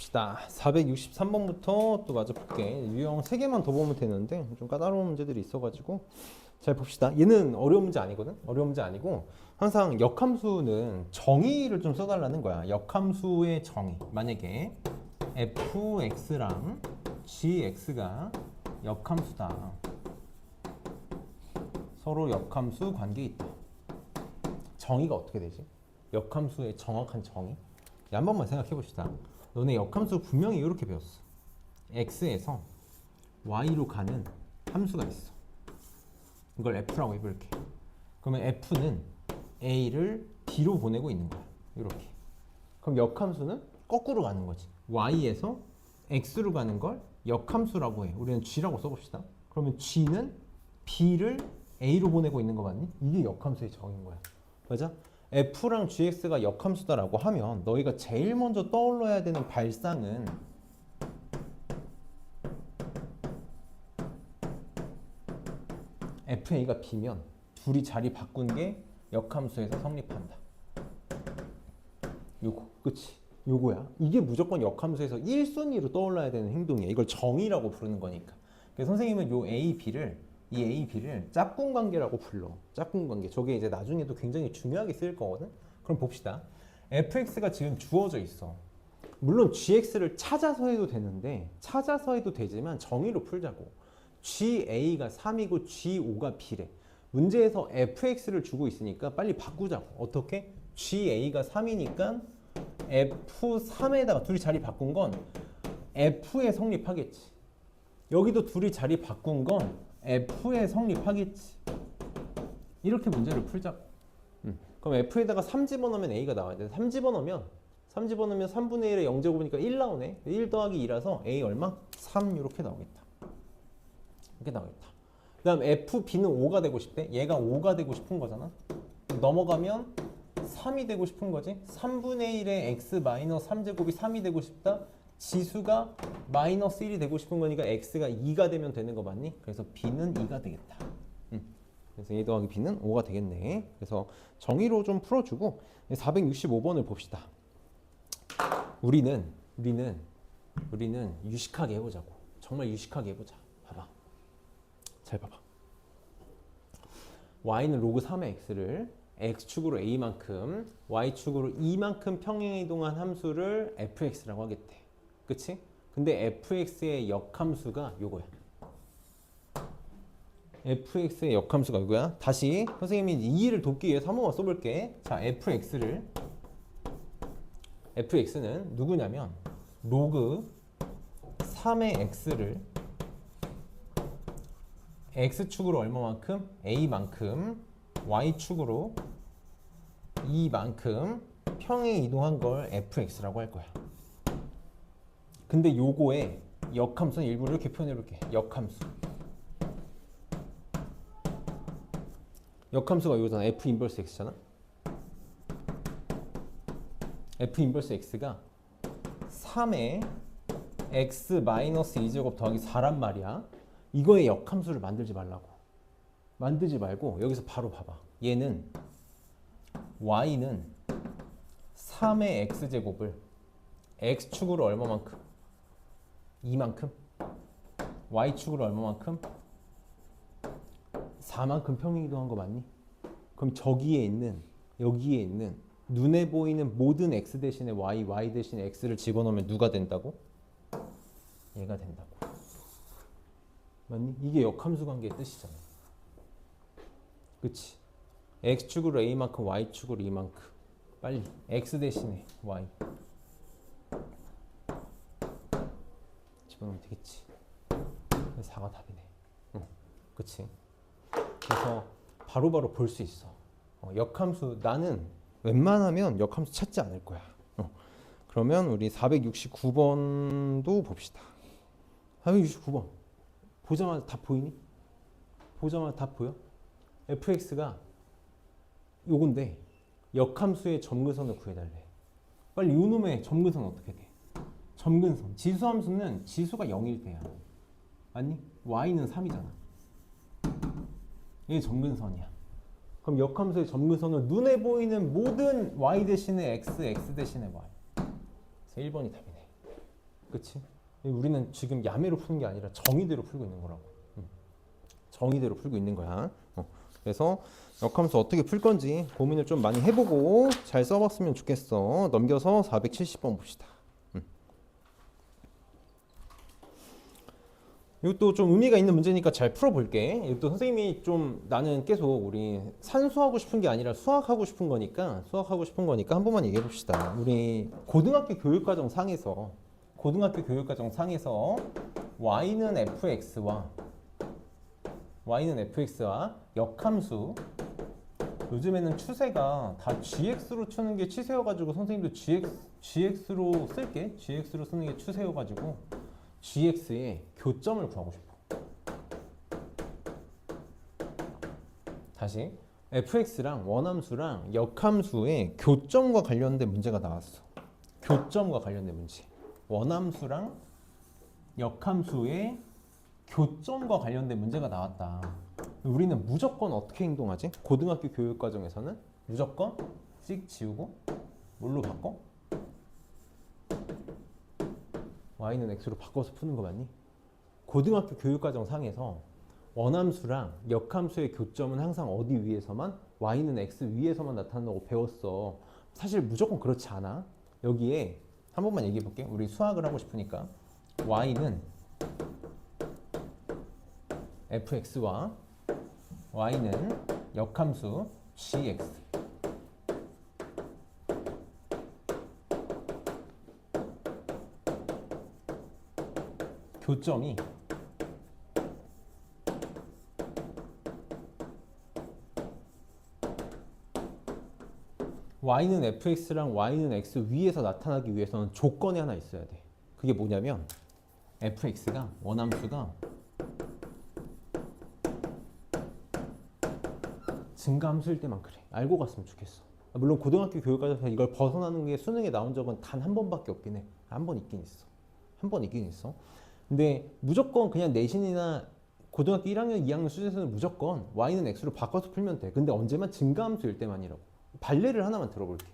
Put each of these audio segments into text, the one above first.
봅시다. 463번부터 또 마저 볼게. 유형 3개만 더 보면 되는데 좀 까다로운 문제들이 있어가지고 잘 봅시다. 얘는 어려운 문제 아니거든? 어려운 문제 아니고 항상 역함수는 정의를 좀 써달라는 거야. 역함수의 정의. 만약에 fx랑 gx가 역함수다. 서로 역함수 관계에 있다. 정의가 어떻게 되지? 역함수의 정확한 정의? 한 번만 생각해 봅시다. 너네 역함수 분명히 이렇게 배웠어. x에서 y로 가는 함수가 있어. 이걸 f라고 해볼게. 그러면 f는 a를 b로 보내고 있는 거야. 이렇게. 그럼 역함수는 거꾸로 가는 거지. y에서 x로 가는 걸 역함수라고 해. 우리는 g라고 써봅시다. 그러면 g는 b를 a로 보내고 있는 거 맞니? 이게 역함수의 정의인 거야. 맞아? f랑 gx가 역함수다라고 하면 너희가 제일 먼저 떠올려야 되는 발상은 fa가 b면 둘이 자리 바꾼 게 역함수에서 성립한다. 요거, 그치? 요거야. 이게 무조건 역함수에서 1순위로 떠올라야 되는 행동이야. 이걸 정의라고 부르는 거니까. 그래서 선생님은 요 a, b를 이 A, B를 짝꿍 관계라고 불러. 짝꿍 관계. 저게 이제 나중에도 굉장히 중요하게 쓰일 거거든. 그럼 봅시다. fx가 지금 주어져 있어. 물론 gx를 찾아서 해도 되는데 찾아서 해도 되지만 정의로 풀자고. ga가 3이고 g5가 b래. 문제에서 fx를 주고 있으니까 빨리 바꾸자고. 어떻게? ga가 3이니까 f3에다가 둘이 자리 바꾼 건 f에 성립하겠지. 여기도 둘이 자리 바꾼 건 f에 성립하겠지. 이렇게 문제를 풀자고. 그럼 f에다가 3 집어넣으면 a가 나와야 돼. 3 집어넣으면 3분의 1에 0제곱이니까 1 나오네. 1 더하기 2라서 a 얼마? 3 이렇게 나오겠다. 이렇게 나오겠다. 그 다음 fb는 5가 되고 싶대. 얘가 5가 되고 싶은 거잖아. 넘어가면 3이 되고 싶은 거지. 3분의 1에 x 마이너스 3제곱이 3이 되고 싶다. 지수가 마이너스 1이 되고 싶은 거니까 x가 2가 되면 되는 거 맞니? 그래서 b는 2가 되겠다. 그래서 a 더하기 b는 5가 되겠네. 그래서 정의로 좀 풀어주고 465번을 봅시다. 우리는 유식하게 해보자고. 정말 유식하게 해보자. 봐봐. 잘 봐봐. y는 로그 3의 x를 x축으로 a만큼 y축으로 2만큼 평행이동한 함수를 fx라고 하겠대. 그치? 근데 fx의 역함수가 요거야. fx의 역함수가 이거야. 다시 선생님이 이해를 돕기 위해서 한 번만 써볼게. 자, fx는 누구냐면 로그 3의 x를 x축으로 얼마만큼? a만큼 y축으로 2만큼 평행 이동한 걸 fx라고 할 거야. 근데 요거의 역함수는 일부러 이렇게 표현해볼게. 역함수가 이거잖아. f 인버스 x잖아. f 인버스 x가 3의 x 마이너스 2제곱 더하기 4란 말이야. 이거의 역함수를 만들지 말라고. 만들지 말고 여기서 바로 봐봐. 얘는 y는 3의 x제곱을 x축으로 얼마만큼? 2만큼? y축으로 얼마만큼? 4만큼 평행이동한 거 맞니? 그럼 여기에 있는 눈에 보이는 모든 x 대신에 y 대신에 x를 집어넣으면 누가 된다고? 얘가 된다고. 맞니? 이게 역함수 관계의 뜻이잖아. 그치? x축으로 a만큼 y축으로 2만큼. 빨리 x 대신에 y 집어넣으면 되겠지. 4가 답이네. 그치? 그래서 바로바로 볼 수 있어. 역함수 나는 웬만하면 역함수 찾지 않을 거야. 그러면 우리 469번도 봅시다. 469번 보자마자 다 보이니? 보자마자 다 보여? fx가 요건데 역함수의 점근선을 구해달래. 빨리 요 놈의 점근선 어떻게 돼? 점근선 지수함수는 지수가 0일 때야. 맞니? y는 3이잖아. 이게 점근선이야. 그럼 역함수의 점근선은 눈에 보이는 모든 y 대신에 x, x 대신에 y. 그래서 1번이 답이네. 그치? 우리는 지금 야매로 푸는 게 아니라 정의대로 풀고 있는 거라고. 정의대로 풀고 있는 거야. 그래서 역함수 어떻게 풀 건지 고민을 좀 많이 해보고 잘 써봤으면 좋겠어. 넘겨서 470번 봅시다. 이것도 좀 의미가 있는 문제니까 잘 풀어볼게. 이것도 선생님이 좀 나는 계속 우리 산수하고 싶은 게 아니라 수학하고 싶은 거니까 한 번만 얘기해 봅시다. 우리 고등학교 교육과정 상에서 y는 fx와 역함수 요즘에는 추세가 다 gx로 추는 게 추세여가지고 선생님도 gx로 쓸게. gx로 쓰는 게 추세여가지고 gx의 교점을 구하고 싶어. 다시 fx랑 원함수랑 역함수의 교점과 관련된 문제가 나왔어. 교점과 관련된 문제. 원함수랑 역함수의 교점과 관련된 문제가 나왔다. 우리는 무조건 어떻게 행동하지? 고등학교 교육과정에서는 무조건 찍 지우고 뭘로 바꿔? y는 x로 바꿔서 푸는 거 맞니? 고등학교 교육과정 상에서 원함수랑 역함수의 교점은 항상 어디 위에서만? y는 x 위에서만 나타난다고 배웠어. 사실 무조건 그렇지 않아. 여기에 한 번만 얘기해 볼게. 우리 수학을 하고 싶으니까 y는 fx와 y는 역함수 gx 교점이 y는 fx랑 y는 x 위에서 나타나기 위해서는 조건이 하나 있어야 돼. 그게 뭐냐면 fx가 원함수가 증가함수일 때만 그래. 알고 갔으면 좋겠어. 물론 고등학교 교육과정에서 이걸 벗어나는 게 수능에 나온 적은 단 한 번밖에 없긴 해. 한 번 있긴 있어. 한 번 있긴 있어. 근데 무조건 그냥 내신이나 고등학교 1학년, 2학년 수준에서는 무조건 y는 x로 바꿔서 풀면 돼. 근데 언제만 증가함수일 때만이라고. 발레를 하나만 들어볼게.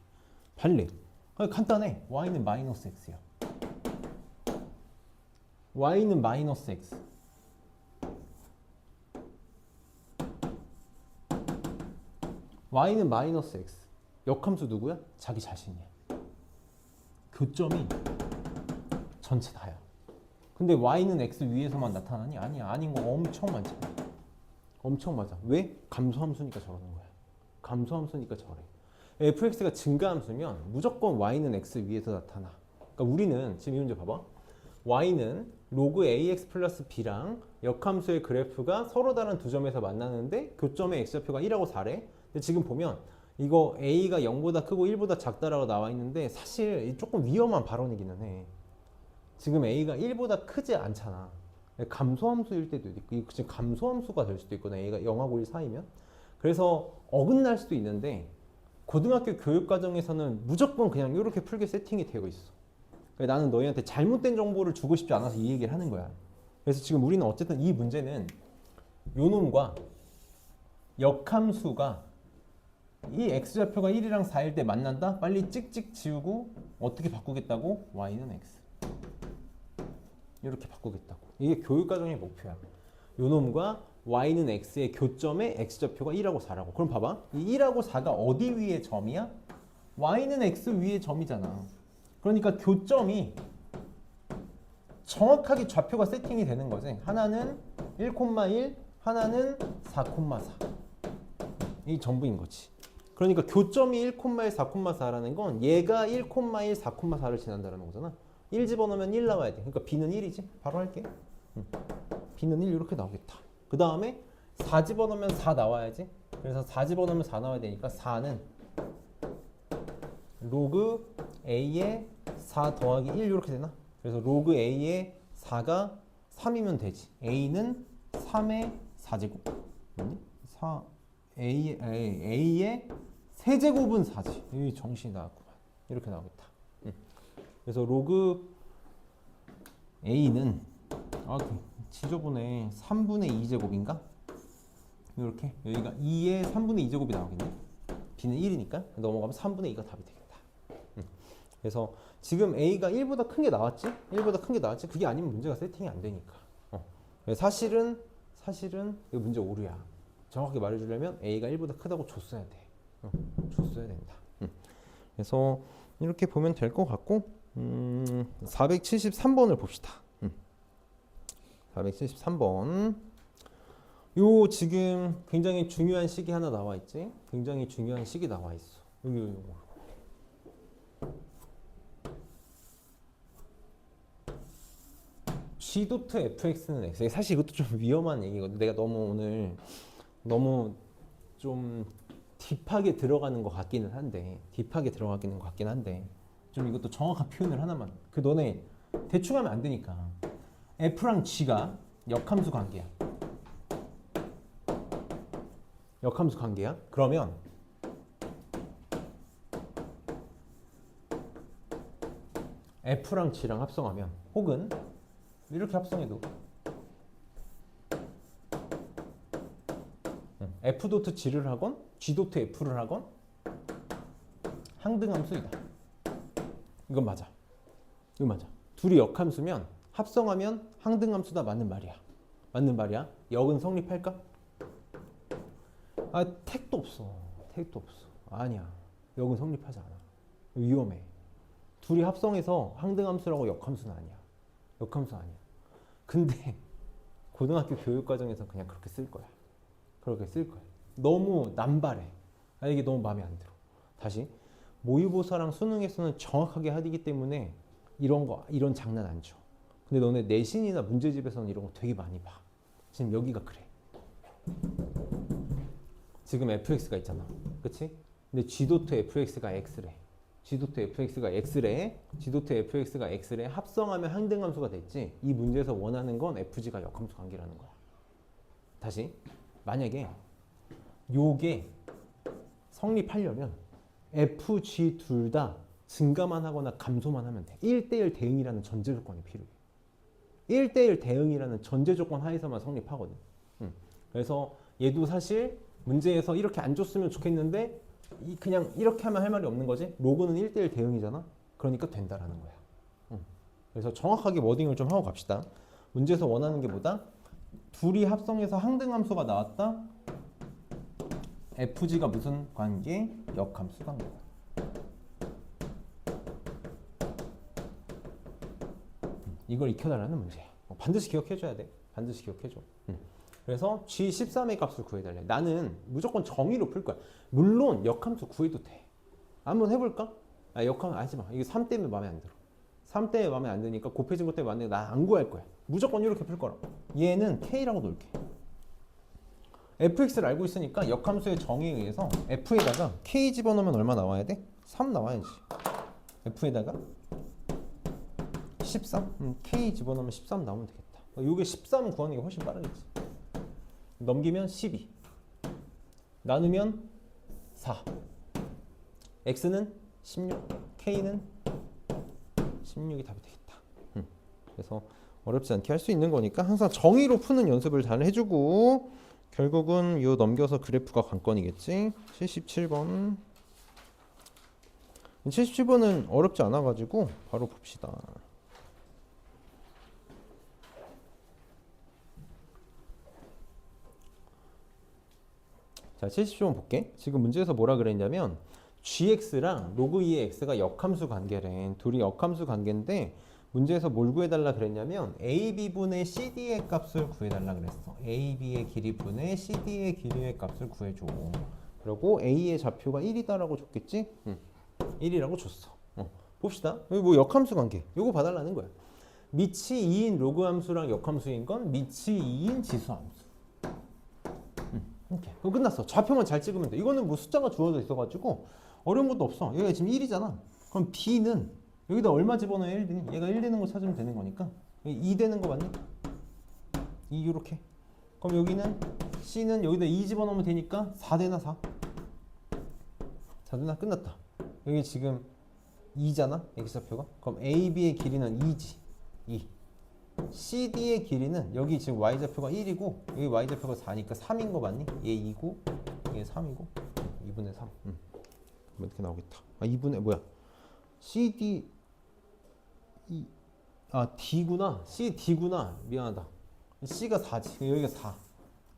발레. 간단해. y는 마이너스 x야. y는 마이너스 x. y는 마이너스 x. 역함수 누구야? 자기 자신이야. 교점이 전체 다야. 근데 y는 x 위에서만 나타나니? 아니야. 아닌 거 엄청 많잖아. 엄청 많아. 왜? 감소함수니까 저러는 거야. 감소함수니까 저래. fx가 증가함수면 무조건 y는 x 위에서 나타나. 그러니까 우리는 지금 이 문제 봐봐. y는 로그 ax 플러스 b랑 역함수의 그래프가 서로 다른 두 점에서 만나는데 교점의 x좌표가 1하고 4래. 근데 지금 보면 이거 a가 0보다 크고 1보다 작다라고 나와 있는데 사실 조금 위험한 발언이기는 해. 지금 a가 1보다 크지 않잖아. 감소함수일 때도 있고 이거 지금 감소함수가 될 수도 있거든. a가 0하고 1 사이면. 그래서 어긋날 수도 있는데 고등학교 교육과정에서는 무조건 그냥 이렇게 풀게 세팅이 되어 있어. 나는 너희한테 잘못된 정보를 주고 싶지 않아서 이 얘기를 하는 거야. 그래서 지금 우리는 어쨌든 이 문제는 요놈과 역함수가 이 x좌표가 1이랑 4일 때 만난다? 빨리 찍찍 지우고 어떻게 바꾸겠다고? y는 x. 이렇게 바꾸겠다고. 이게 교육과정의 목표야. 요놈과 y는 x의 교점의 x좌표가 1하고 4라고. 그럼 봐봐. 이 1하고 4가 어디 위에 점이야? y는 x 위에 점이잖아. 그러니까 교점이 정확하게 좌표가 세팅이 되는 거지. 하나는 1,1, 하나는 4,4. 이 전부인 거지. 그러니까 교점이 1,1, 4,4라는 건 얘가 1,1, 4,4를 지난다는 거잖아. 1 집어넣으면 1 나와야 돼. 그러니까 b는 1이지. 바로 할게. b는 1 이렇게 나오겠다. 그 다음에 4 집어넣으면 4 나와야지. 그래서 4 집어넣으면 4 나와야 되니까 4는 로그 a에 4 더하기 1 이렇게 되나? 그래서 로그 a에 4가 3이면 되지. a는 3의 4제곱. 4 a의 세제곱은 4지. 이 정신이 나왔구만. 이렇게 나오겠다. 그래서 로그 a는 지저분해. 3분의 2제곱인가? 이렇게 여기가 2의 3분의 2제곱이 나오겠네. b는 1이니까 넘어가면 3분의 2가 답이 되겠다. 그래서 지금 A가 1보다 큰 게 나왔지? 1보다 큰 게 나왔지? 그게 아니면 문제가 세팅이 안 되니까. 그래서 사실은 이거 문제 오류야. 정확하게 말해주려면 A가 1보다 크다고 줬어야 돼. 줬어야 된다. 그래서 이렇게 보면 될 것 같고 473번을 봅시다. 473번. 요 지금 굉장히 중요한 식이 하나 나와 있지? 굉장히 중요한 식이 나와 있어. 여기 G 도트 fx는 x. 사실 이것도 좀 위험한 얘기거든. 내가 오늘 너무 좀 딥하게 들어가는 것 같기는 한데, 좀 이것도 정확한 표현을 하나만. 너네 대충 하면 안 되니까. f랑 g가 역함수 관계야. 그러면 f랑 g랑 합성하면, 혹은 이렇게 합성해도 f 도트 g를 하건 g 도트 f를 하건 항등함수이다. 이건 맞아. 둘이 역함수면 합성하면 항등함수다. 맞는 말이야. 역은 성립할까? 택도 없어. 아니야. 역은 성립하지 않아. 위험해. 둘이 합성해서 항등함수라고 역함수는 아니야. 근데 고등학교 교육과정에서 그냥 그렇게 쓸 거야. 너무 남발해. 이게 너무 마음에 안 들어. 다시, 모의고사랑 수능에서는 정확하게 하기 때문에 이런 장난 안 쳐. 근데 너네 내신이나 문제집에서는 이런 거 되게 많이 봐. 지금 여기가 그래. 지금 fx가 있잖아. 그치? 근데 g도트 fx가 x래. g도트 fx가 x래. 합성하면 항등함수가 됐지. 이 문제에서 원하는 건 fg가 역함수 관계라는 거야. 다시, 만약에 요게 성립하려면 fg 둘 다 증가만 하거나 감소만 하면 돼. 1대1 대응이라는 전제 조건이 필요해. 1대1 대응이라는 전제 조건 하에서만 성립하거든. 그래서 얘도 사실 문제에서 이렇게 안 줬으면 좋겠는데 그냥 이렇게 하면 할 말이 없는 거지. 로그는 1대1 대응이잖아. 그러니까 된다라는 거야. 그래서 정확하게 워딩을 좀 하고 갑시다. 문제에서 원하는 게 뭐다? 둘이 합성해서 항등함수가 나왔다. fg가 무슨 관계? 역함수 관계다. 이걸 익혀달라는 문제야. 반드시 기억해줘야 돼. 그래서 G13의 값을 구해달래. 나는 무조건 정의로 풀 거야. 물론 역함수 구해도 돼. 한번 해볼까? 역함 하지 마. 이게 3 때문에 마음에 안 들어. 3 때문에 마음에 안 드니까 곱해진 것 때문에 나 안 구할 거야. 무조건 이렇게 풀 거라고. 얘는 K라고 놓을게. fx를 알고 있으니까 역함수의 정의에 의해서 f에다가 K 집어넣으면 얼마 나와야 돼? 3 나와야지. f에다가 13? K 집어넣으면 13 나오면 되겠다. 이게 13 구하는 게 훨씬 빠르겠지. 넘기면 12. 나누면 4. x는 16. K는 16이 답이 되겠다. 그래서 어렵지 않게 할 수 있는 거니까 항상 정의로 푸는 연습을 잘 해주고, 결국은 요 넘겨서 그래프가 관건이겠지. 77번. 77번은 어렵지 않아가지고 바로 봅시다. 자, 77번 볼게. 지금 문제에서 뭐라 그랬냐면 gx랑 로그 2의 x가 역함수 관계래. 둘이 역함수 관계인데 문제에서 뭘 구해달라 그랬냐면 AB분의 CD의 값을 구해달라 그랬어. AB의 길이분의 CD의 길이의 값을 구해줘. 그리고 A의 좌표가 1이다라고 줬겠지? 1이라고 줬어. 봅시다. 여기 뭐 역함수 관계. 요거 봐달라는 거야. 밑이 2인 로그 함수랑 역함수인 건 밑이 2인 지수함수. 이렇게. 그럼 끝났어. 좌표만 잘 찍으면 돼. 이거는 뭐 숫자가 주어져 있어가지고 어려운 것도 없어. 여기가 지금 1이잖아. 그럼 B는 여기다 얼마 집어넣어야 1 되니? 얘가 1 되는 거 찾으면 되는 거니까 2 되는 거 맞니? 2 요렇게. 그럼 여기는 C는 여기다 2 집어넣으면 되니까 4 되나 4? 4 되나? 끝났다. 여기 지금 2잖아. X좌표가. 그럼 AB의 길이는 2지. 2. CD의 길이는 여기 지금 Y좌표가 1이고 여기 Y좌표가 4니까 3인 거 맞니? 얘 2고 얘 3이고 2분의 3. 이렇게 나오겠다. 2분의 뭐야? CD D구나. CD구나. 미안하다. C가 4지. 여기가 4.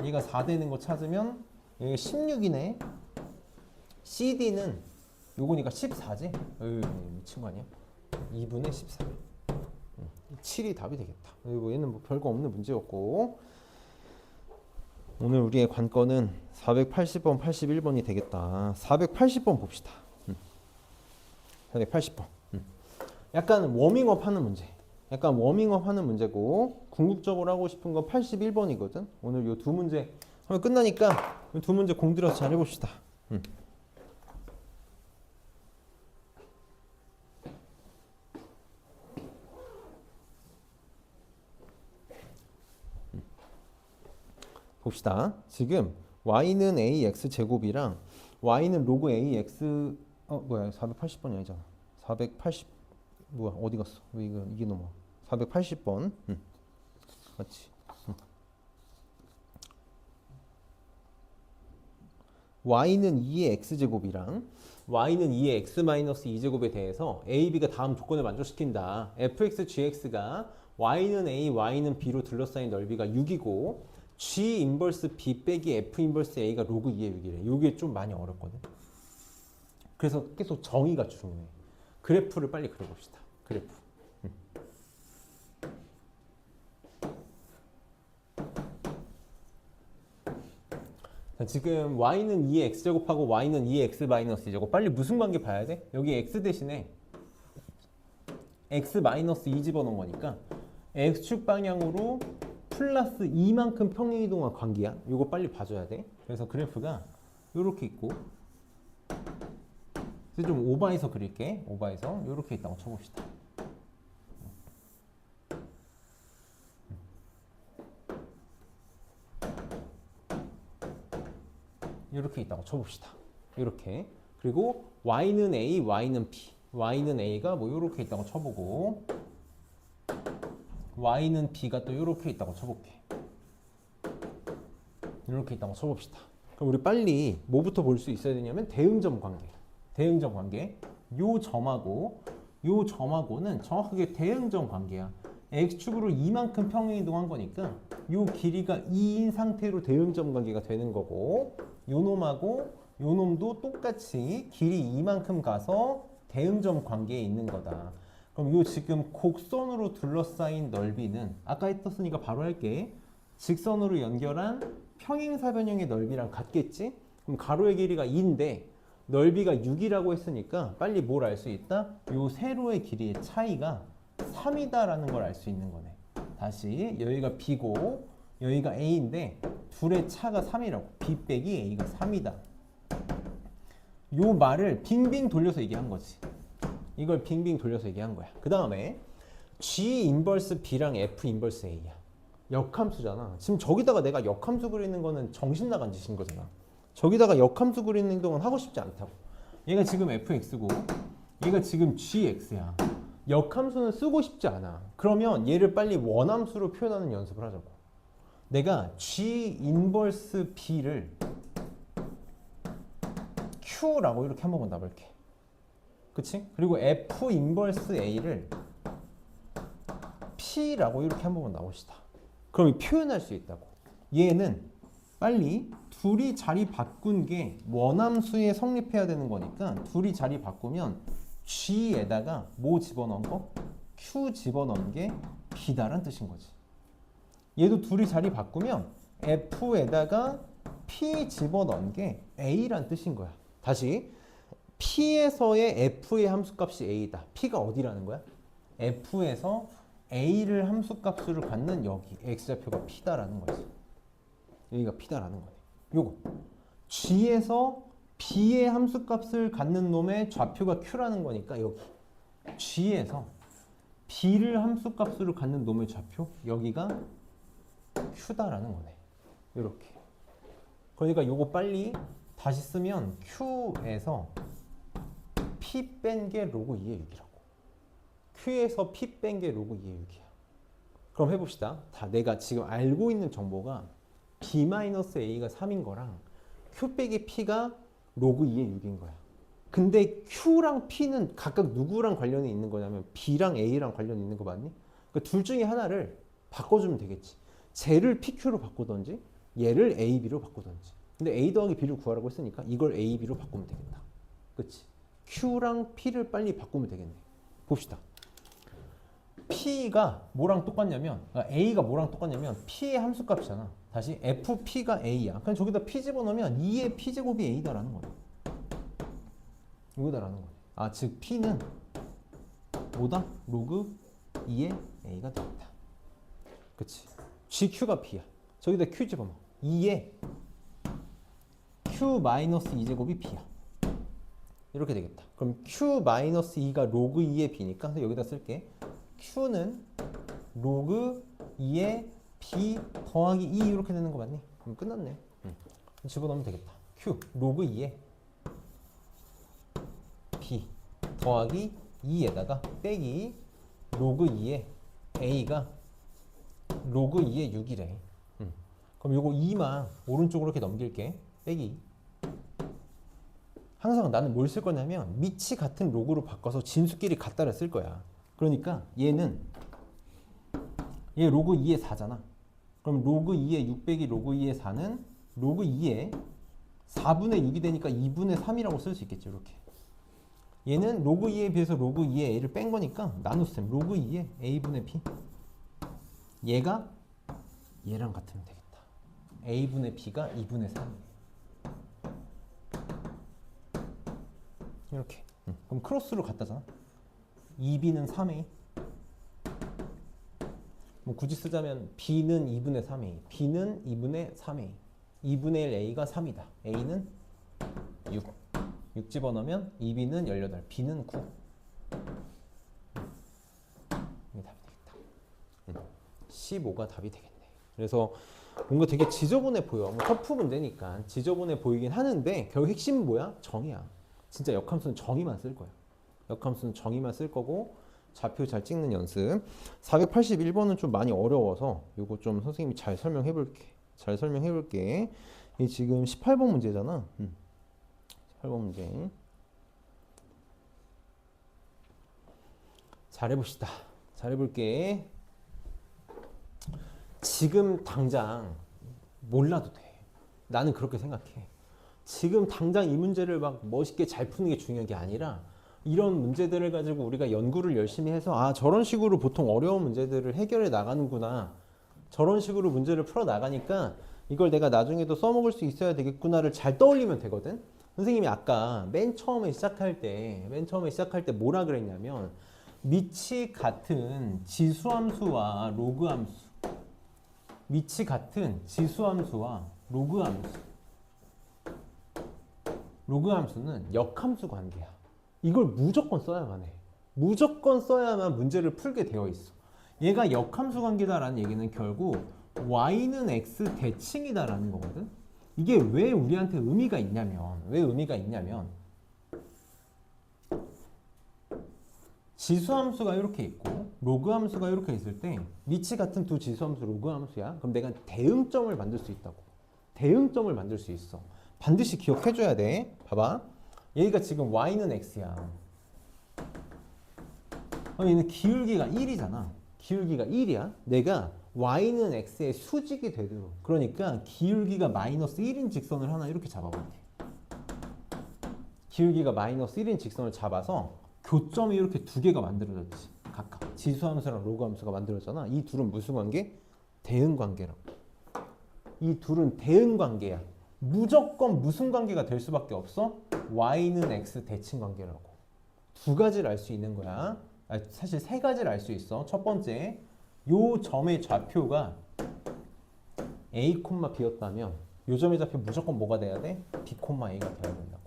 얘가 4 되는 거 찾으면 여기가 16이네. CD는 요거니까 14지. 미친 거 아니야? 2분의 14. 7이 답이 되겠다. 그리고 얘는 뭐 별거 없는 문제였고, 오늘 우리의 관건은 480번, 81번이 되겠다. 480번 봅시다. 480번. 약간 워밍업 하는 문제. 약간 워밍업 하는 문제고, 궁극적으로 하고 싶은 건 81번이거든. 오늘 요 두 문제 하면 끝나니까 이 두 문제 공들여서 잘 해봅시다. 봅시다. 지금 y는 ax 제곱이랑 y는 로그 ax 480번이 아니잖아. 480 뭐야 어디 갔어? 왜 이게 넘어? 480번. 맞지? y는 2의 x제곱이랑 y는 2의 x-2제곱에 대해서 a, b가 다음 조건을 만족시킨다. fx, gx가 y는 a, y는 b로 둘러싸인 넓이가 6이고 g 인버스 b 빼기 f 인버스 a가 로그 2의 6이래. 이게 좀 많이 어렵거든. 그래서 계속 정의가 중요해. 그래프를 빨리 그려봅시다. 그래프. 자, 지금 y는 2의 x제곱하고 y는 2의 x-2제곱. 빨리 무슨 관계 봐야 돼? 여기 x 대신에 x-2 집어넣은 거니까 x축 방향으로 플러스 2만큼 평행이동한 관계야. 이거 빨리 봐줘야 돼. 그래서 그래프가 이렇게 있고, 좀 오버해서 그릴게. 오버해서 이렇게 있다고 쳐봅시다. 이렇게 있다고 쳐봅시다. 이렇게. 그리고 y는 a, y는 b. y는 a가 뭐 이렇게 있다고 쳐보고, y는 b가 또 이렇게 있다고 쳐볼게. 이렇게 있다고 쳐봅시다. 그럼 우리 빨리 뭐부터 볼 수 있어야 되냐면 대응점 관계. 대응점 관계. 요 점하고는 정확하게 대응점 관계야. x축으로 이만큼 평행이동한 거니까 요 길이가 2인 상태로 대응점 관계가 되는 거고, 요 놈하고 요 놈도 똑같이 길이 이만큼 가서 대응점 관계에 있는 거다. 그럼 요 지금 곡선으로 둘러싸인 넓이는 아까 했었으니까 바로 할게. 직선으로 연결한 평행사변형의 넓이랑 같겠지? 그럼 가로의 길이가 2인데 넓이가 6이라고 했으니까 빨리 뭘 알 수 있다? 요 세로의 길이의 차이가 3이다라는 걸 알 수 있는 거네. 다시 여기가 b고 여기가 a인데 둘의 차가 3이라고. b 빼기 a가 3이다. 요 말을 빙빙 돌려서 얘기한 거지. 이걸 빙빙 돌려서 얘기한 거야. 그 다음에 G 인버스 B랑 F 인버스 A야. 역함수잖아. 지금 저기다가 내가 역함수 그리는 거는 정신 나간 짓인 거잖아. 저기다가 역함수 그리는 행동은 하고 싶지 않다고. 얘가 지금 fx고 얘가 지금 gx야. 역함수는 쓰고 싶지 않아. 그러면 얘를 빨리 원함수로 표현하는 연습을 하자고. 내가 G 인버스 B를 Q라고 이렇게 한번 나볼게. 그치? 그리고 F 인버스 A를 P라고 이렇게 한번 나옵시다. 그럼 표현할 수 있다고. 얘는 빨리 둘이 자리 바꾼 게 원함수에 성립해야 되는 거니까 둘이 자리 바꾸면 G에다가 뭐 집어넣은 거? Q 집어넣은 게 B다란 뜻인 거지. 얘도 둘이 자리 바꾸면 F에다가 P 집어넣은 게 A란 뜻인 거야. 다시 P에서의 F의 함수값이 A다. P가 어디라는 거야? F에서 A를 함수값으로 갖는 여기 X좌표가 P다라는 거지. 여기가 P다라는 거네. 요거 G에서 B의 함수값을 갖는 놈의 좌표가 Q라는 거니까 여기 G에서 B를 함수값으로 갖는 놈의 좌표 여기가 Q다라는 거네. 이렇게. 그러니까 요거 빨리 다시 쓰면 Q에서 P 뺀 게 로그 2의 6이라고. Q에서 P 뺀 게 로그 2의 6이야. 그럼 해봅시다. 다 내가 지금 알고 있는 정보가 B-A가 3인 거랑 Q 빼기 P가 로그 2의 6인 거야. 근데 Q랑 P는 각각 누구랑 관련이 있는 거냐면 B랑 A랑 관련이 있는 거 맞니? 그러니까 둘 중에 하나를 바꿔주면 되겠지. 쟤를 PQ로 바꾸던지 얘를 AB로 바꾸던지. 근데 A 더하기 B를 구하라고 했으니까 이걸 AB로 바꾸면 되겠다. 그치? Q랑 P를 빨리 바꾸면 되겠네. 봅시다. P가 뭐랑 똑같냐면 A가 뭐랑 똑같냐면 P의 함수값이잖아. 다시 FP가 A야. 그냥 저기다 P 집어넣으면 2의 P제곱이 A다라는 거야. 이거다라는 거야. 아, 즉 P는 뭐다? 로그 2의 A가 되겠다. 그치? GQ가 P야. 저기다 Q 집어넣어. 2의 Q-2제곱이 P야. 이렇게 되겠다. 그럼 Q-2가 로그 2의 B니까 여기다 쓸게. Q는 로그 2의 B 더하기 2 이렇게 되는 거 맞니? 그럼 끝났네. 집어넣으면 되겠다. Q 로그 2의 B 더하기 2에다가 빼기 로그 2의 A가 로그 2의 6이래. 그럼 요거 2만 오른쪽으로 이렇게 넘길게. 빼기. 항상 나는 뭘 쓸 거냐면 밑이 같은 로그로 바꿔서 진수끼리 같다를 쓸 거야. 그러니까 얘 로그 2의 4잖아. 그럼 로그 2의 6 빼기 로그 2의 4는 로그 2의 4분의 6이 되니까 2분의 3이라고 쓸 수 있겠지. 이렇게. 얘는 로그 2에 비해서 로그 2의 A를 뺀 거니까 나눗셈 로그 2의 A분의 B. 얘가 얘랑 같으면 되겠다. A분의 B가 2분의 3이에요. 이렇게. 그럼 크로스로 같다잖아. 2B는 3A. 뭐 굳이 쓰자면 B는 2분의 3A, B는 2분의 3A, 2분의 1 A가 3이다. A는 6. 6 집어넣으면 2B는 18, B는 9. 이게 답이 되겠다. 15가 답이 되겠네. 그래서 뭔가 되게 지저분해 보여. 뭐 터프 문제니까 지저분해 보이긴 하는데 결국 핵심은 뭐야? 정의야. 진짜 역함수는 정의만 쓸 거야. 역함수는 정의만 쓸 거고 좌표 잘 찍는 연습. 481번은 좀 많이 어려워서 이거 좀 선생님이 잘 설명해 볼게. 이 지금 18번 문제잖아. 18번 문제. 잘해봅시다. 잘해볼게. 지금 당장 몰라도 돼. 나는 그렇게 생각해. 지금 당장 이 문제를 막 멋있게 잘 푸는 게 중요한 게 아니라 이런 문제들을 가지고 우리가 연구를 열심히 해서 아, 저런 식으로 보통 어려운 문제들을 해결해 나가는구나. 저런 식으로 문제를 풀어 나가니까 이걸 내가 나중에도 써먹을 수 있어야 되겠구나를 잘 떠올리면 되거든. 선생님이 아까 맨 처음에 시작할 때 뭐라 그랬냐면 밑이 같은 지수함수와 로그함수, 밑이 같은 지수함수와 로그함수는 역함수 관계야. 이걸 무조건 써야만 해. 무조건 써야만 문제를 풀게 되어 있어. 얘가 역함수 관계다라는 얘기는 결국 y는 x 대칭이다라는 거거든. 이게 왜 우리한테 의미가 있냐면 지수함수가 이렇게 있고 로그함수가 이렇게 있을 때 밑이 같은 두 지수함수 로그함수야. 그럼 내가 대응점을 만들 수 있다고. 대응점을 만들 수 있어. 반드시 기억해줘야 돼. 봐봐. 얘가 지금 y는 x야. 그럼 얘는 기울기가 1이잖아. 기울기가 1이야. 내가 y는 x의 수직이 되도록. 그러니까 기울기가 마이너스 1인 직선을 하나 이렇게 잡아볼게. 기울기가 마이너스 1인 직선을 잡아서 교점이 이렇게 두 개가 만들어졌지. 각각. 지수함수랑 로그함수가 만들어졌잖아. 이 둘은 무슨 관계? 대응 관계라고. 이 둘은 대응 관계야. 무조건 무슨 관계가 될 수밖에 없어? y는 x 대칭 관계라고. 두 가지를 알 수 있는 거야. 사실 세 가지를 알 수 있어. 첫 번째, 요 점의 좌표가 a, b였다면 요 점의 좌표 무조건 뭐가 돼야 돼? b, a가 돼야 된다고.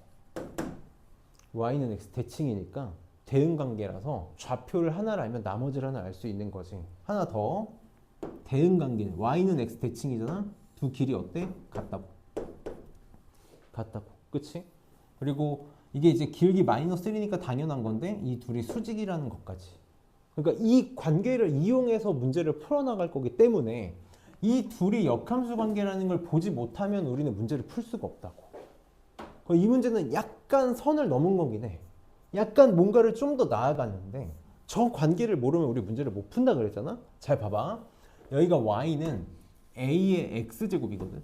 y는 x 대칭이니까 대응 관계라서 좌표를 하나를 알면 나머지를 하나 알 수 있는 거지. 하나 더, 대응 관계. y는 x 대칭이잖아. 두 길이 어때? 같다고. 그치? 그리고 이게 이제 기울기 마이너스 1이니까 당연한 건데 이 둘이 수직이라는 것까지. 그러니까 이 관계를 이용해서 문제를 풀어나갈 거기 때문에 이 둘이 역함수 관계라는 걸 보지 못하면 우리는 문제를 풀 수가 없다고. 이 문제는 약간 선을 넘은 거긴 해. 약간 뭔가를 좀 더 나아갔는데 저 관계를 모르면 우리 문제를 못 푼다 그랬잖아. 잘 봐봐. 여기가 y는 a의 x제곱이거든.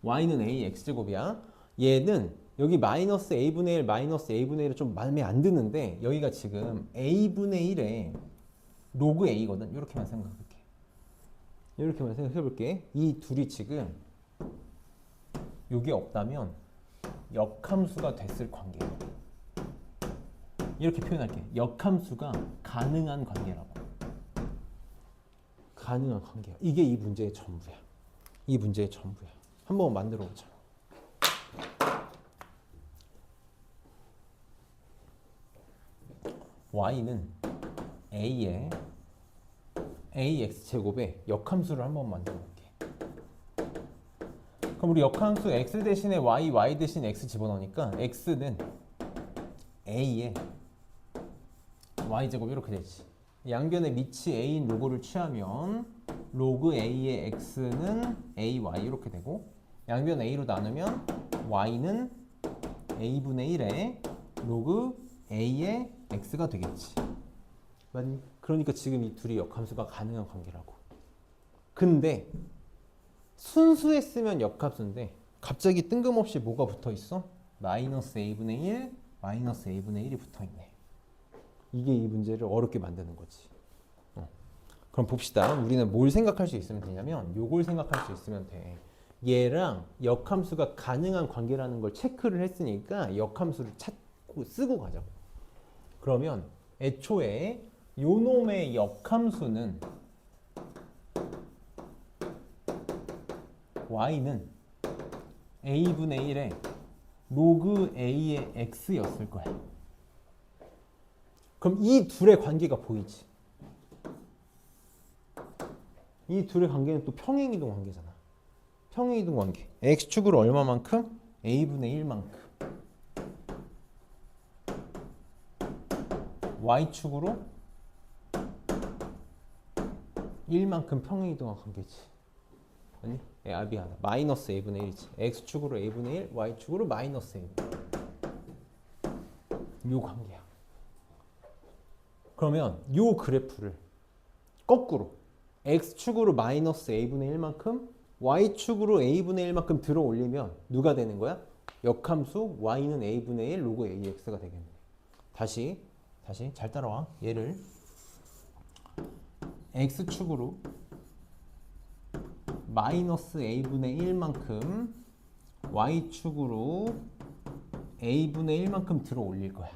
y는 a의 x제곱이야. 얘는 여기 마이너스 a분의 1 마이너스 a분의 1은 좀 마음에 안 드는데 여기가 지금 a분의 1에 로그 a거든. 이렇게만 생각해볼게. 이렇게만 생각해볼게. 이 둘이 지금 이게 없다면 역함수가 됐을 관계야. 이렇게 표현할게. 역함수가 가능한 관계라고. 가능한 관계야. 이게 이 문제의 전부야. 이 문제의 전부야. 한번 만들어 보자. y는 a의 ax제곱의 역함수를 한번 만들어 볼게. 그럼 우리 역함수 x 대신에 y 대신 x 집어넣으니까 x는 a의 y제곱 이렇게 되지. 양변의 밑이 a인 로그를 취하면 로그 a의 x는 ay 이렇게 되고 양변 a로 나누면 y는 a분의 1에 로그 a의 x가 되겠지. 맞니? 그러니까 지금 이 둘이 역함수가 가능한 관계라고. 근데 순수했으면 역함수인데 갑자기 뜬금없이 뭐가 붙어 있어? 마이너스 a분의 1, 마이너스 a분의 1이 붙어 있네. 이게 이 문제를 어렵게 만드는 거지. 그럼 봅시다. 우리는 뭘 생각할 수 있으면 되냐면 요걸 생각할 수 있으면 돼. 얘랑 역함수가 가능한 관계라는 걸 체크를 했으니까 역함수를 찾고 쓰고 가자고. 그러면 애초에 요 놈의 역함수는 y는 a분의 1에 로그 a의 x였을 거야. 그럼 이 둘의 관계가 보이지. 이 둘의 관계는 또 평행이동 관계잖아. 평행이동 관계. x축으로 얼마만큼? a분의 1만큼. y축으로 1만큼 평행이동한 관계지. 아니? 미안하다. 마이너스 a분의 1이지. x축으로 a분의 1, y축으로 마이너스 a분의 1. 요 관계야. 그러면 요 그래프를 거꾸로 x축으로 마이너스 a분의 1만큼 y축으로 a분의 1만큼 들어 올리면 누가 되는 거야? 역함수 y는 a분의 1 로그 ax가 되겠네. 다시 잘 따라와. 얘를 x축으로 마이너스 a분의 1만큼 y축으로 a분의 1만큼 들어 올릴 거야.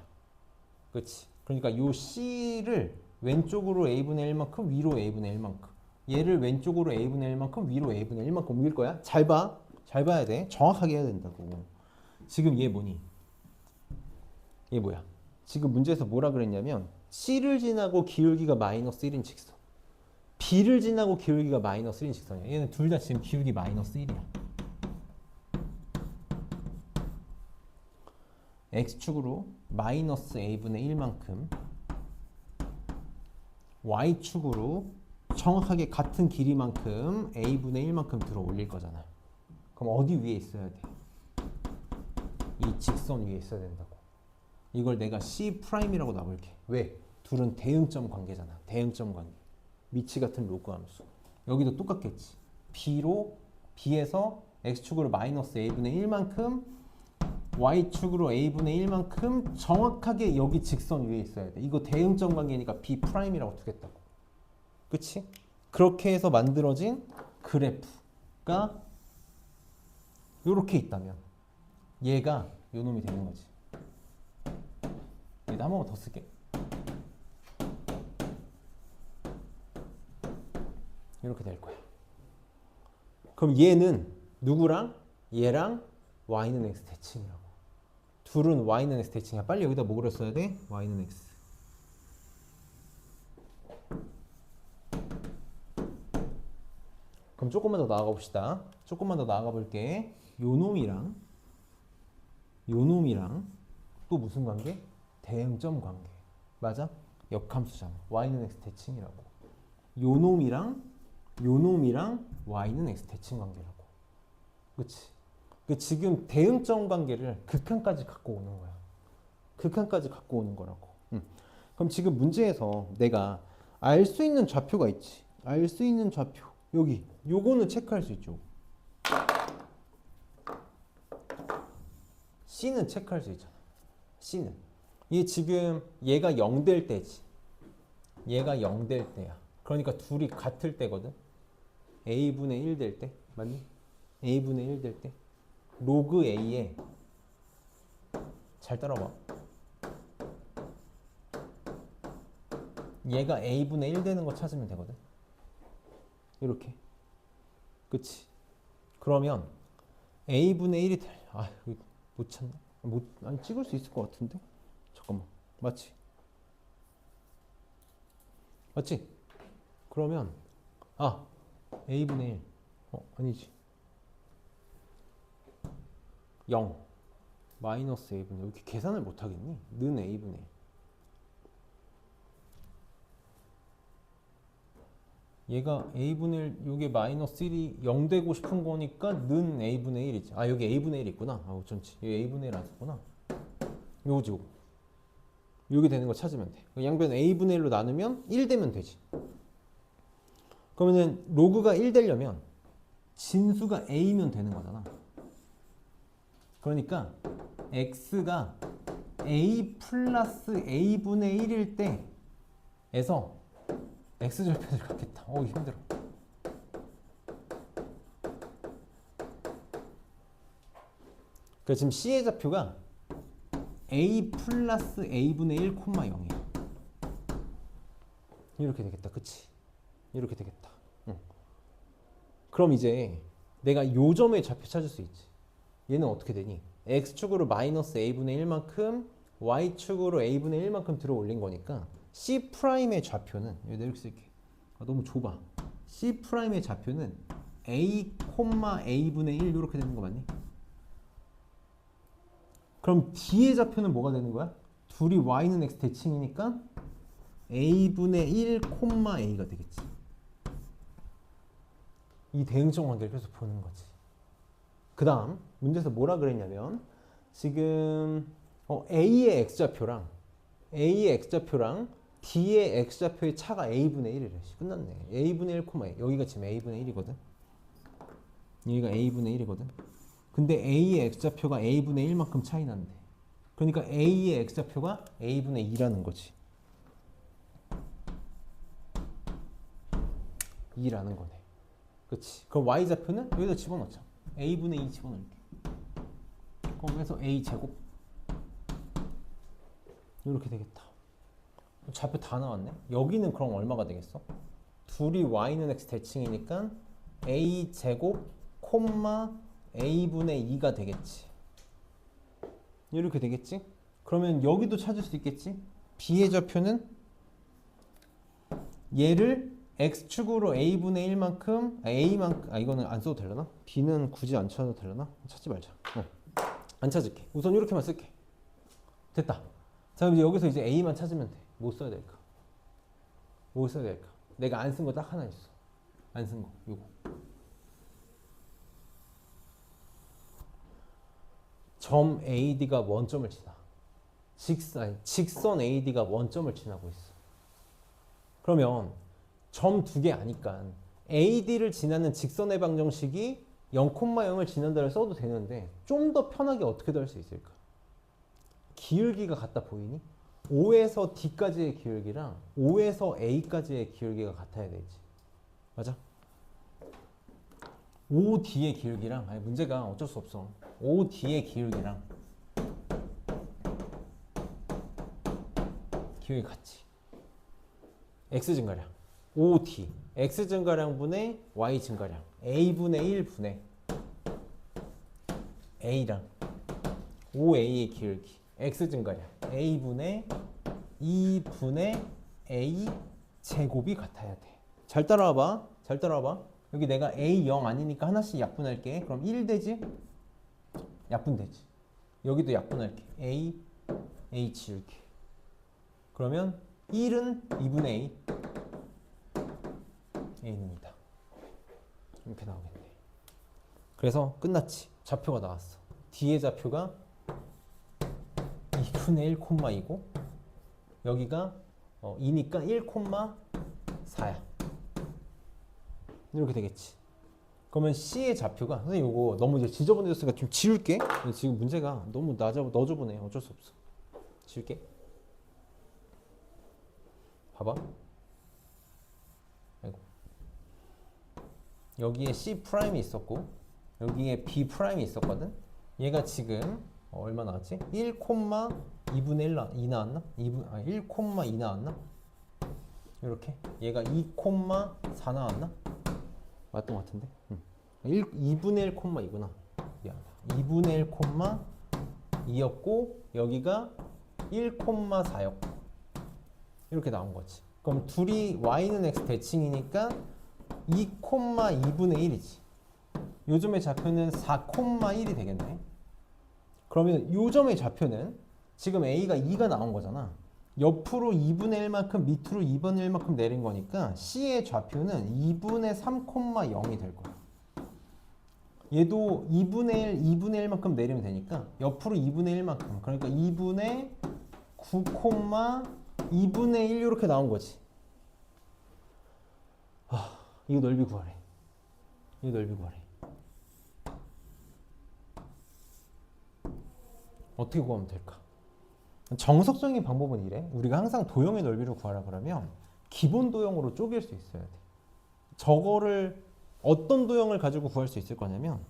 그렇지? 그러니까 요 c를 왼쪽으로 a분의 1만큼 위로 a분의 1만큼 얘를 왼쪽으로 a분의 1만큼 위로 a분의 1만큼 옮길 거야. 잘 봐. 잘 봐야 돼. 정확하게 해야 된다고. 지금 얘 뭐니? 얘 뭐야? 지금 문제에서 뭐라 그랬냐면 c를 지나고 기울기가 마이너스 1인 직선 b를 지나고 기울기가 마이너스 1인 직선이야. 얘는 둘 다 지금 기울기 마이너스 1이야. x축으로 마이너스 a분의 1만큼 y축으로 정확하게 같은 길이만큼 a분의 1만큼 들어 올릴 거잖아. 그럼 어디 위에 있어야 돼? 이 직선 위에 있어야 된다고. 이걸 내가 C'이라고 놔볼게. 왜? 둘은 대응점 관계잖아. 대응점 관계. 미치 같은 로그 함수. 여기도 똑같겠지. B에서 X축으로 마이너스 A분의 1만큼 Y축으로 A분의 1만큼 정확하게 여기 직선 위에 있어야 돼. 이거 대응점 관계니까 B'이라고 두겠다고. 그치? 그렇게 해서 만들어진 그래프가 이렇게 있다면 얘가 요 놈이 되는 거지. 여기다 한 번만 더 쓸게. 이렇게 될 거야. 그럼 얘는 누구랑? 얘랑 y는 x 대칭이라고. 둘은 y는 x 대칭이야. 빨리 여기다 뭐 그렸어야 돼? y는 x. 그럼 조금만 더 나아가 봅시다. 조금만 더 나아가 볼게. 요 놈이랑 또 무슨 관계? 대응점 관계. 맞아? 역함수잖아. y는 x 대칭이라고. 요 놈이랑 y는 x 대칭 관계라고. 그치? 그 지금 대응점 관계를 극한까지 갖고 오는 거야. 극한까지 갖고 오는 거라고. 그럼 지금 문제에서 내가 알 수 있는 좌표가 있지. 알 수 있는 좌표. 여기. 요거는 체크할 수 있죠. C는 체크할 수 있잖아. C는. 얘 지금 얘가 0 될 때지. 얘가 0 될 때야. 그러니까 둘이 같을 때거든. A분의 1 될 때. 맞니? A분의 1 될 때. 로그 A에 잘 따라봐. 얘가 A분의 1 되는 거 찾으면 되거든. 이렇게. 그치? 그러면 A분의 1이 될. 아, 이거 못 찾나? 아니, 찍을 수 있을 것 같은데? 잠깐만. 맞지? 맞지? 그러면 A분의 1. 아니지. 0. 마이너스 A분의 1. 이렇게 계산을 못 하겠니? 는 A분의 1. 얘가 A분의 1, 요게 마이너스 1이 0 되고 싶은 거니까 는 A분의 1이지. 아, 여기 A분의 1 있구나. 아, 어쩐지. 여기 A분의 1 안 썼구나. 요거지, 요거. 요게 되는 거 찾으면 돼. 양변 A분의 1로 나누면 1 되면 되지. 그러면은 로그가 1 되려면 진수가 A면 되는 거잖아. 그러니까 X가 A 플러스 A분의 1일 때에서 X절편을 갖겠다. 힘들어. 그러니까 지금 C의 좌표가 A 플러스 A분의 1, 0이야. 이렇게 되겠다. 그치? 이렇게 되겠다. 그럼 이제 내가 요 점의 좌표 찾을 수 있지. 얘는 어떻게 되니? X축으로 마이너스 A분의 1만큼 Y축으로 A분의 1만큼 들어 올린 거니까 C'의 좌표는 여기다 이렇게 쓸게. 너무 좁아. C'의 좌표는 A, A분의 1 이렇게 되는 거 맞니? 그럼 D의 좌표는 뭐가 되는 거야? 둘이 Y는 X 대칭이니까 A분의 1, A가 되겠지. 이 대응점 관계를 계속 보는 거지. 그 다음 문제에서 뭐라 그랬냐면 지금 A의 X좌표랑 D의 X좌표의 차가 A분의 1이래. 끝났네. A분의 1, A. 여기가 지금 A분의 1이거든. 여기가 A분의 1이거든. 근데 A의 X좌표가 A분의 1만큼 차이 난대. 그러니까 A의 X좌표가 A분의 2라는 거지. 2라는 거네. 그치. 그럼 Y좌표는 여기다 집어넣자. A분의 2 집어넣을게. 그럼 해서 A제곱. 이렇게 되겠다. 좌표 다 나왔네. 여기는 그럼 얼마가 되겠어? 둘이 Y는 X 대칭이니까 A제곱, A분의 2가 되겠지. 이렇게 되겠지? 그러면 여기도 찾을 수 있겠지? B의 좌표는 얘를 X축으로 A분의 1만큼 A만큼 이거는 안 써도 되려나? B는 굳이 안 찾아도 되려나? 찾지 말자. 안 찾을게. 우선 이렇게만 쓸게. 됐다. 자, 그럼 이제 여기서 이제 A만 찾으면 돼. 뭐 써야 될까? 뭐 써야 될까? 내가 안 쓴 거 딱 하나 있어. 안 쓴 거. 요거. 점 AD가 원점을 지나. 직선 AD가 원점을 지나고 있어. 그러면 점 두 개 아니까 AD를 지나는 직선의 방정식이 0,0을 지난다를 써도 되는데 좀 더 편하게 어떻게 할 수 있을까? 기울기가 같다 보이니? O에서 D까지의 기울기랑 O에서 A까지의 기울기가 같아야 되지. 맞아? OD의 기울기랑 문제가 어쩔 수 없어. OD의 기울기랑 기울기 같지. X 증가량 OD X 증가량분의 Y 증가량 A분의 1분의 A랑 OA의 기울기 X 증가량 A분의 2분의 A 제곱이 같아야 돼. 잘 따라와봐. 잘 따라와봐. 여기 내가 A 0 아니니까 하나씩 약분할게. 그럼 1 되지? 약분되지. 여기도 약분할게. H 이렇게. 그러면 1은 2분의 A A입니다. 이렇게 나오겠네. 그래서 끝났지. 좌표가 나왔어. 뒤에 좌표가 2분의 1,2고 여기가 2니까 1,4야. 이렇게 되겠지. 그러면 C의 좌표가, 선생님 이거 너무 이제 지저분해졌으니까 좀 지울게. 지금 문제가 너무 너저분해. 어쩔 수 없어. 지울게. 봐봐. 아이고. 여기에 C 프라임이 있었고 여기에 B 프라임이 있었거든. 얘가 지금 얼마 나왔지? 1,2분의 1 2 나왔나? 1,2 나왔나? 이렇게. 얘가 2,4 나왔나? 맞던 것 같은데. 2분의 1,2구나. 미안하다. 2분의 1,2였고 여기가 1,4였고 이렇게 나온 거지. 그럼 둘이 y는 x 대칭이니까 2,2분의 1이지. 요점의 좌표는 4,1이 되겠네. 그러면 요점의 좌표는 지금 a가 2가 나온 거잖아. 옆으로 2분의 1만큼 밑으로 2분의 1만큼 내린 거니까 C의 좌표는 2분의 3,0이 될 거야. 얘도 2분의 1, 2분의 1만큼 내리면 되니까 옆으로 2분의 1만큼, 그러니까 2분의 9, 2분의 1 이렇게 나온 거지. 이거 넓이 구하래. 이거 넓이 구하래. 어떻게 구하면 될까? 정석적인 방법은 이래. 우리가 항상 도형의 넓이를 구하라 그러면 기본 도형으로 쪼갤 수 있어야 돼. 저거를 어떤 도형을 가지고 구할 수 있을 거냐면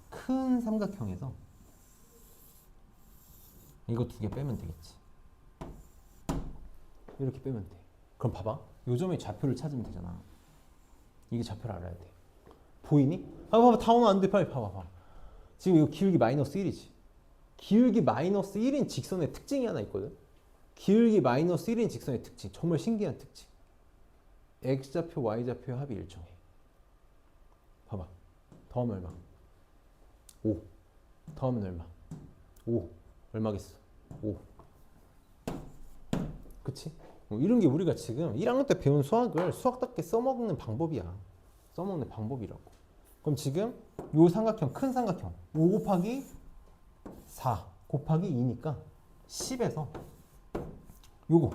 큰 삼각형에서 이거 두 개 빼면 되겠지. 이렇게 빼면 돼. 그럼 봐봐. 요점의 좌표를 찾으면 되잖아. 이게 좌표를 알아야 돼. 보이니? 봐봐. 다 오면 안 돼. 빨리 봐봐. 지금 이거 기울기 마이너스 1이지. 기울기 마이너스 1인 직선의 특징이 하나 있거든. 기울기 마이너스 1인 직선의 특징. 정말 신기한 특징. x좌표, y좌표의 합이 일정해. 봐봐. 더하면 얼마? 5. 더하면 얼마? 5. 얼마겠어? 5. 그치? 이런 게 우리가 지금 1학년 때 배운 수학을 수학답게 써먹는 방법이야. 써먹는 방법이라고. 그럼 지금 요 삼각형, 큰 삼각형 5 곱하기 4 곱하기 2니까 10에서 요거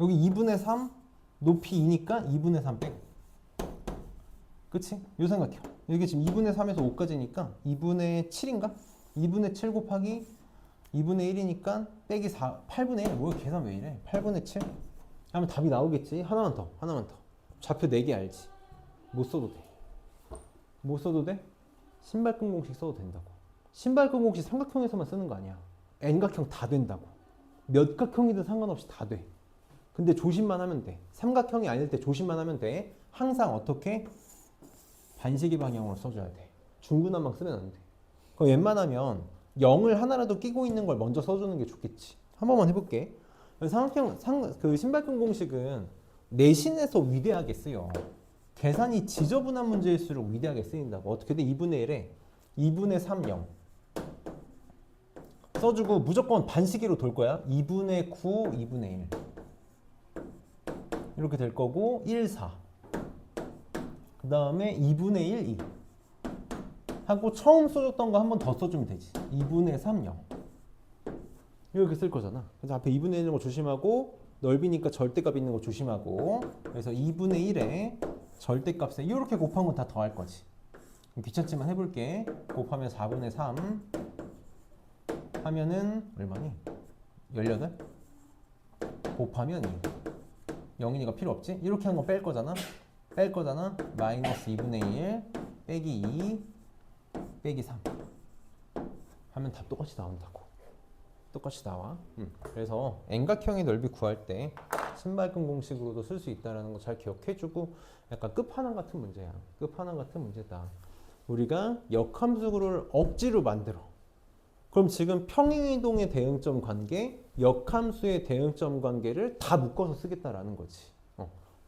여기 2분의 3 높이 2니까 2분의 3 빼고, 그치? 요 삼각형 이게 지금 2분의 3에서 5까지니까 2분의 7인가? 2분의 7 곱하기 2분의 1이니까 빼기 4 8분의 1. 뭐야 계산 왜 이래? 8분의 7 하면 답이 나오겠지. 하나만 더. 좌표 4개 알지? 못 써도 돼. 못 써도 돼? 신발끈 공식 써도 된다고. 신발끈 공식 삼각형에서만 쓰는 거 아니야. n각형 다 된다고. 몇 각형이든 상관없이 다 돼. 근데 조심만 하면 돼. 삼각형이 아닐 때 조심만 하면 돼. 항상 어떻게? 반시계 방향으로 써줘야 돼. 중구난방 쓰면 안 돼. 그럼 웬만하면 0을 하나라도 끼고 있는 걸 먼저 써주는 게 좋겠지. 한 번만 해볼게. 그 신발끈 공식은 내신에서 위대하게 쓰여. 계산이 지저분한 문제일수록 위대하게 쓰인다고. 어떻게 돼? 2분의 1에 2분의 3, 0 써주고 무조건 반시계로 돌 거야. 2분의 9, 2분의 1 이렇게 될 거고 1, 4 그 다음에 2분의 1, 2 하고 처음 써줬던 거 한 번 더 써주면 되지. 2분의 3, 0 이렇게 쓸 거잖아. 그래서 앞에 2분의 1 있는 거 조심하고 넓이니까 절대값 있는 거 조심하고, 그래서 2분의 1에 절대값에 이렇게 곱한 건 다 더할 거지. 귀찮지만 해볼게. 곱하면 4분의 3 하면은 얼마니? 18? 곱하면 2 0이니까 필요 없지? 이렇게 한 거 뺄 거잖아. 마이너스 2분의 1 빼기 2 빼기 3 하면 답 똑같이 나온다고. 똑같이 나와. 그래서 n각형의 넓이 구할 때 신발끈 공식으로도 쓸 수 있다는 거 잘 기억해주고, 약간 끝판왕 같은 문제야. 끝판왕 같은 문제다. 우리가 역함수를 억지로 만들어. 그럼 지금 평행이동의 대응점 관계, 역함수의 대응점 관계를 다 묶어서 쓰겠다라는 거지.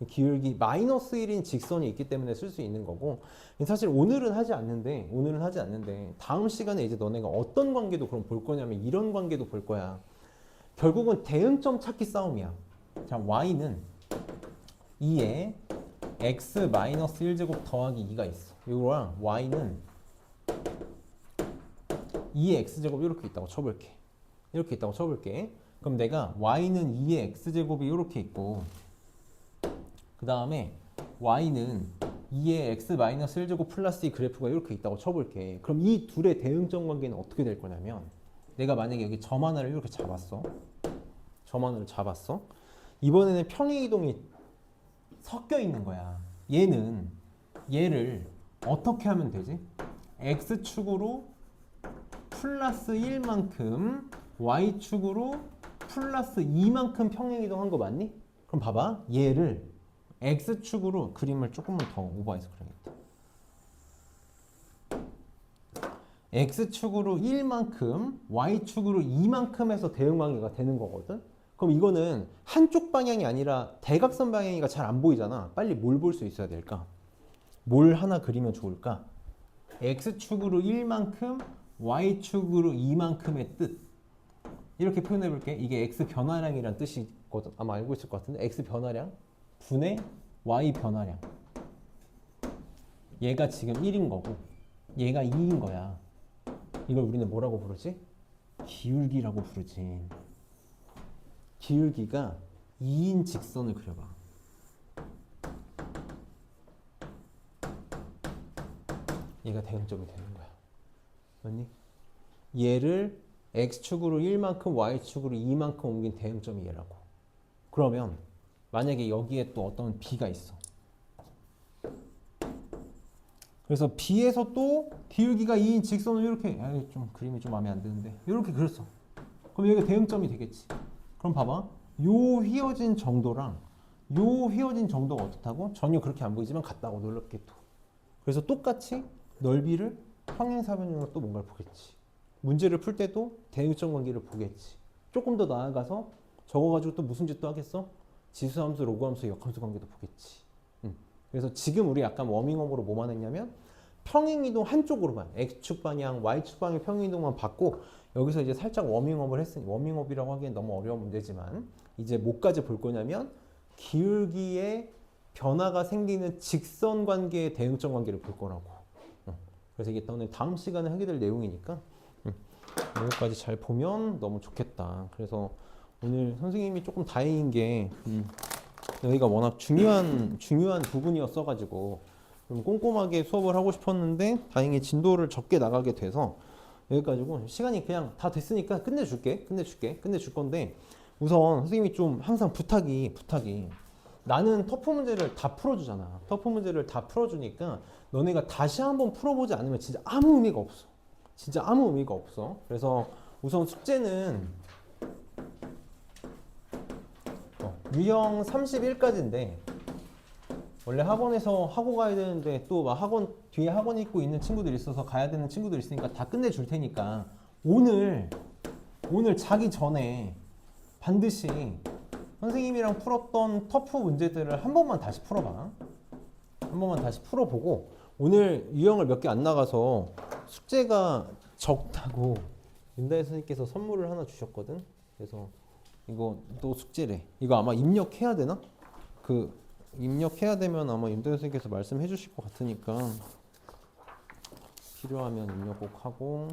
기울기 마이너스 1인 직선이 있기 때문에 쓸 수 있는 거고, 사실 오늘은 하지 않는데 다음 시간에 이제 너네가 어떤 관계도 그럼 볼 거냐면 이런 관계도 볼 거야. 결국은 대응점 찾기 싸움이야. 자, y는 2에 x 마이너스 1제곱 더하기 2가 있어. 이거랑 y는 2의 x제곱이 이렇게 있다고 쳐볼게. 이렇게 있다고 쳐볼게. 그럼 내가 y는 2의 x제곱이 이렇게 있고 그 다음에 y는 2의 x-1제곱 플러스 이 그래프가 이렇게 있다고 쳐볼게. 그럼 이 둘의 대응점 관계는 어떻게 될 거냐면 내가 만약에 여기 점 하나를 이렇게 잡았어. 점 하나를 잡았어. 이번에는 평행이동이 섞여 있는 거야. 얘를 어떻게 하면 되지? x축으로 플러스 1만큼 y축으로 플러스 2만큼 평행이동한 거 맞니? 그럼 봐봐. 얘를 x축으로 그림을 조금만 더 오버해서 그려야겠다. x축으로 1만큼 y축으로 2만큼 해서 대응관계가 되는 거거든. 그럼 이거는 한쪽 방향이 아니라 대각선 방향이가 잘 안 보이잖아. 빨리 뭘 볼 수 있어야 될까? 뭘 하나 그리면 좋을까? x축으로 1만큼 y축으로 2만큼의 뜻. 이렇게 표현해 볼게. 이게 x 변화량이란 뜻이거든. 아마 알고 있을 것 같은데 x 변화량 분의 y 변화량. 얘가 지금 1인 거고 얘가 2인 거야. 이걸 우리는 뭐라고 부르지? 기울기라고 부르지. 기울기가 2인 직선을 그려봐. 얘가 대응점이 되는 거야. 맞니? 얘를 x축으로 1만큼 y축으로 2만큼 옮긴 대응점이 얘라고. 그러면 만약에 여기에 또 어떤 b가 있어. 그래서 b에서 또 기울기가 2인 직선을 이렇게 좀 그림이 좀 마음에 안 드는데 이렇게 그렸어. 그럼 여기가 대응점이 되겠지. 그럼 봐봐. 요 휘어진 정도랑 요 휘어진 정도가 어떻다고? 전혀 그렇게 안 보이지만 같다고 놀랍게 또. 그래서 똑같이 넓이를 평행사변형으로 또 뭔가를 보겠지. 문제를 풀 때도 대응점 관계를 보겠지. 조금 더 나아가서 저거 가지고 또 무슨 짓도 하겠어? 지수함수, 로그함수, 역함수 관계도 보겠지. 그래서 지금 우리 약간 워밍업으로 뭐만 했냐면 평행이동 한쪽으로만 x축 방향, y축 방향 평행이동만 받고 여기서 이제 살짝 워밍업을 했으니 워밍업이라고 하기엔 너무 어려운 문제지만 이제 뭐까지 볼 거냐면 기울기의 변화가 생기는 직선 관계의 대응점 관계를 볼 거라고. 그래서 이게 오늘 다음 시간에 하게 될 내용이니까 여기까지 잘 보면 너무 좋겠다. 그래서 오늘 선생님이 조금 다행인 게 여기가 워낙 중요한 부분이었어가지고 좀 꼼꼼하게 수업을 하고 싶었는데 다행히 진도를 적게 나가게 돼서 여기까지고 시간이 그냥 다 됐으니까 끝내줄 건데 우선 선생님이 좀 항상 부탁이 나는 터프 문제를 다 풀어주잖아. 터프 문제를 다 풀어주니까 너네가 다시 한번 풀어보지 않으면 진짜 아무 의미가 없어. 진짜 아무 의미가 없어. 그래서 우선 숙제는 유형 31까지인데 원래 학원에서 하고 가야 되는데 또 막 학원 뒤에 학원 있고 있는 친구들이 있어서 가야 되는 친구들이 있으니까 다 끝내줄 테니까 오늘 자기 전에 반드시 선생님이랑 풀었던 터프 문제들을 한 번만 다시 풀어봐. 한 번만 다시 풀어보고 오늘 유형을 몇 개 안 나가서 숙제가 적다고 윤다혜 선생님께서 선물을 하나 주셨거든. 그래서 이거 또 숙제래. 이거 아마 입력해야 되나? 입력해야 되면 아마 윤다혜 선생님께서 말씀해 주실 것 같으니까 필요하면 입력 꼭 하고